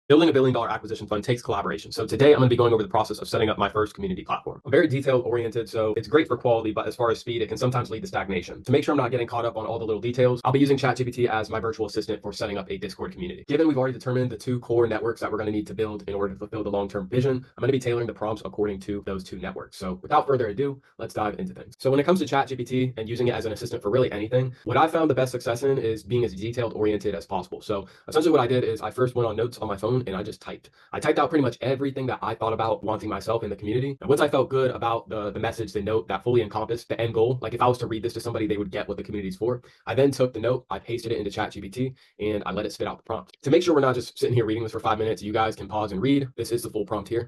Building $1 billion acquisition fund takes collaboration. So today I'm going to be going over the process of setting up my first community platform. I'm very detail oriented, so it's great for quality, but as far as speed, it can sometimes lead to stagnation. To make sure I'm not getting caught up on all the little details, I'll be using ChatGPT as my virtual assistant for setting up a Discord community. Given we've already determined the two core networks that we're going to need to build in order to fulfill the long-term vision, I'm going to be tailoring the prompts according to those two networks. So without further ado, let's dive into things. So when it comes to ChatGPT and using it as an assistant for really anything, what I found the best success in is being as detailed oriented as possible. So essentially what I did is I first went on notes on my phone and I just typed. I typed out pretty much everything that I thought about wanting myself in the community. And once I felt good about the message, the note that fully encompassed the end goal, like if I was to read this to somebody, they would get what the community's for. I then took the note, I pasted it into ChatGPT, and I let it spit out the prompt. To make sure we're not just sitting here reading this for 5 minutes, you guys can pause and read. This is the full prompt here.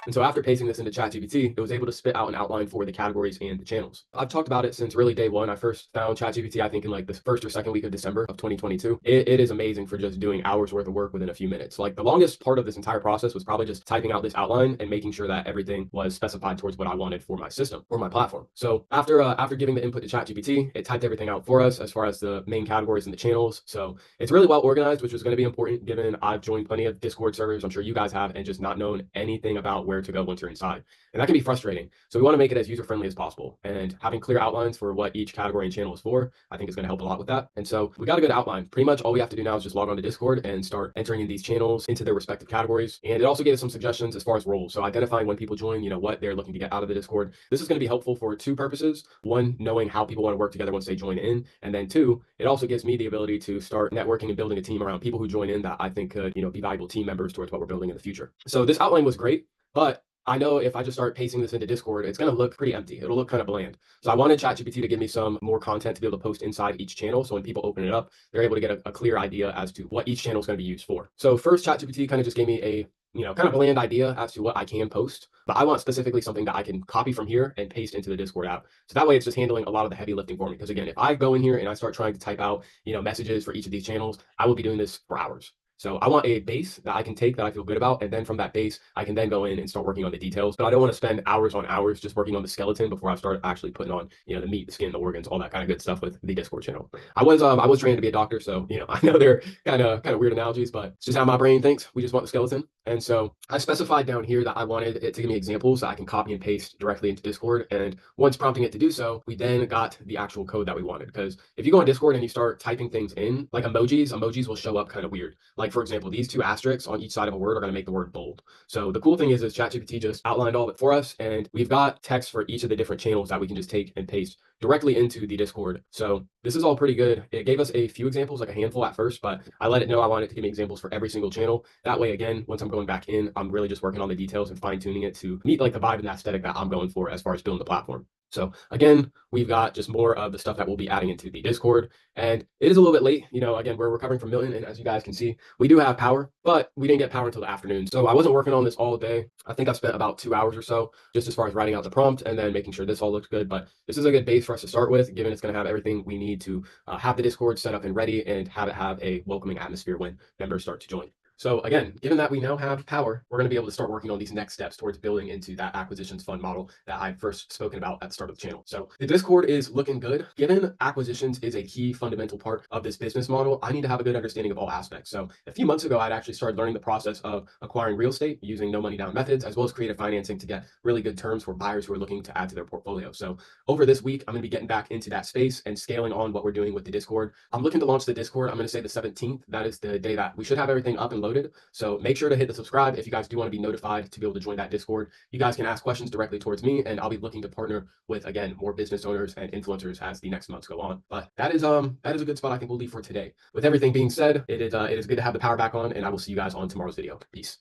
And so after pasting this into ChatGPT, it was able to spit out an outline for the categories and the channels. I've talked about it since really day one. I first found ChatGPT, I think in like the first or second week of December of 2022. It is amazing for just doing hours worth of work within a few minutes. Like the longest part of this entire process was probably just typing out this outline and making sure that everything was specified towards what I wanted for my system or my platform. So after giving the input to ChatGPT, it typed everything out for us as far as the main categories and the channels. So it's really well organized, which is going to be important given I've joined plenty of Discord servers. I'm sure you guys have, and just not known anything about where to go once you're inside. And that can be frustrating. So we want to make it as user-friendly as possible. And having clear outlines for what each category and channel is for, I think is going to help a lot with that. And so we got a good outline. Pretty much all we have to do now is just log on to Discord and start entering in these channels into their respective categories. And it also gave us some suggestions as far as roles. So identifying when people join, what they're looking to get out of the Discord. This is going to be helpful for two purposes. One, knowing how people want to work together once they join in. And then two, it also gives me the ability to start networking and building a team around people who join in that I think could, be valuable team members towards what we're building in the future. So this outline was great, but I know if I just start pasting this into Discord, it's going to look pretty empty. It'll look kind of bland. So I wanted ChatGPT to give me some more content to be able to post inside each channel. So when people open it up, they're able to get a clear idea as to what each channel is going to be used for. So first, ChatGPT kind of just gave me a kind of bland idea as to what I can post, but I want specifically something that I can copy from here and paste into the Discord app. So that way it's just handling a lot of the heavy lifting for me. Because again, if I go in here and I start trying to type out, messages for each of these channels, I will be doing this for hours. So I want a base that I can take that I feel good about. And then from that base, I can then go in and start working on the details. But I don't want to spend hours on hours just working on the skeleton before I start actually putting on, the meat, the skin, the organs, all that kind of good stuff with the Discord channel. I was trained to be a doctor. So, I know they're kind of weird analogies, but it's just how my brain thinks. We just want the skeleton. And so I specified down here that I wanted it to give me examples that I can copy and paste directly into Discord. And once prompting it to do so, we then got the actual code that we wanted. Because if you go on Discord and you start typing things in, like emojis will show up kind of weird. Like for example, these two asterisks on each side of a word are going to make the word bold. So the cool thing is ChatGPT just outlined all of it for us. And we've got text for each of the different channels that we can just take and paste directly into the Discord. So this is all pretty good. It gave us a few examples, like a handful at first, but I let it know I wanted to give me examples for every single channel. That way, again, once I'm going back in, I'm really just working on the details and fine tuning it to meet like the vibe and aesthetic that I'm going for as far as building the platform. So again, we've got just more of the stuff that we'll be adding into the Discord. And it is a little bit late. Again, we're recovering from Milton. And as you guys can see, we do have power, but we didn't get power until the afternoon. So I wasn't working on this all day. I think I spent about 2 hours or so just as far as writing out the prompt and then making sure this all looks good. But this is a good base for us to start with, given it's going to have everything we need to have the Discord set up and ready and have it have a welcoming atmosphere when members start to join. So again, given that we now have power, we're going to be able to start working on these next steps towards building into that acquisitions fund model that I first spoken about at the start of the channel. So the Discord is looking good. Given acquisitions is a key fundamental part of this business model, I need to have a good understanding of all aspects. So a few months ago, I'd actually started learning the process of acquiring real estate using no money down methods, as well as creative financing to get really good terms for buyers who are looking to add to their portfolio. So over this week, I'm going to be getting back into that space and scaling on what we're doing with the Discord. I'm looking to launch the Discord. I'm going to say the 17th. That is the day that we should have everything up and loaded. So make sure to hit the subscribe if you guys do want to be notified to be able to join that Discord. You guys can ask questions directly towards me, and I'll be looking to partner with, again, more business owners and influencers as the next months go on. But that is a good spot I think we'll leave for today. With everything being said, it is good to have the power back on, and I will see you guys on tomorrow's video. Peace.